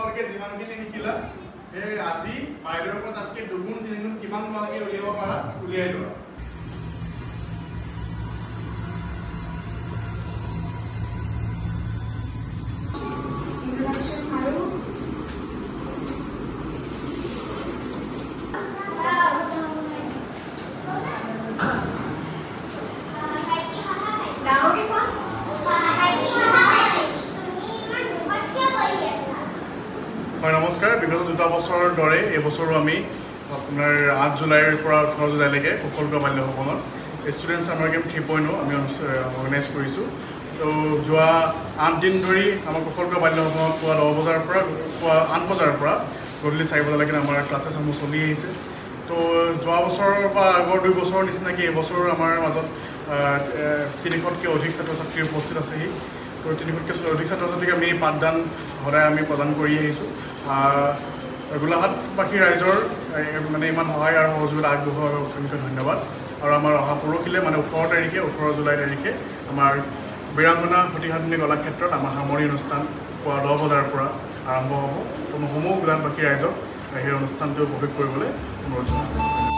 তোমালোকে যিমানখিনি শিকিলা সেই আজি বাইদেউৰ পৰা তাতকৈ দুগুণ তিনিগুণ কিমান তোমালোকে উলিয়াব পাৰা উলিয়াই লোৱা। নমস্কাৰ। বিগত 2 বছৰৰ দৰে এই বছৰো আমি আপোনাৰ 8 জুলাইৰ পৰা 18 জুলাইলৈকে কুশল বাল্য ভৱনত ষ্টুডেণ্ট ছামাৰ কেম্প 3.0 আমি অৰ্গেনাইজ কৰিছোঁ। তো যোৱা 8 দিন ধৰি আমাৰ কুশল বাল্য ভৱনত পুৱা 10 বজাৰ পৰা পুৱা 8 বজাৰ পৰা গধূলি 4 বজালৈকে আমাৰ ক্লাছেছসমূহ চলি আহিছে। তো যোৱা বছৰৰ বা আগৰ 2 বছৰৰ নিচিনাকৈ এইবছৰ আমাৰ মাজত 300তকৈ অধিক ছাত্ৰ ছাত্ৰী উপস্থিত আছেহি। তো 300তকৈ অধিক ছাত্ৰ ছাত্ৰীক আমি পাঠদান সদায় আমি প্ৰদান কৰি আহিছোঁ। গোলাঘাটবাসী ৰাইজৰ মানে ইমান সহায় আৰু সহযোগিতা আগবঢ়োৱাৰ অসংখ্য ধন্যবাদ। আৰু আমাৰ অহা পৰহিলৈ মানে 18 জুলাই তাৰিখে আমাৰ বীৰাংগনা সতীসাধনী কলাক্ষেত্ৰত আমাৰ সামৰণি অনুষ্ঠান পুৱা 10 বজাৰ পৰা আৰম্ভ হ'ব। সমূহ গোলাঘাটবাসী ৰাইজক সেই অনুষ্ঠানটো উপভোগ কৰিবলৈ অনুৰোধ জনালোঁ।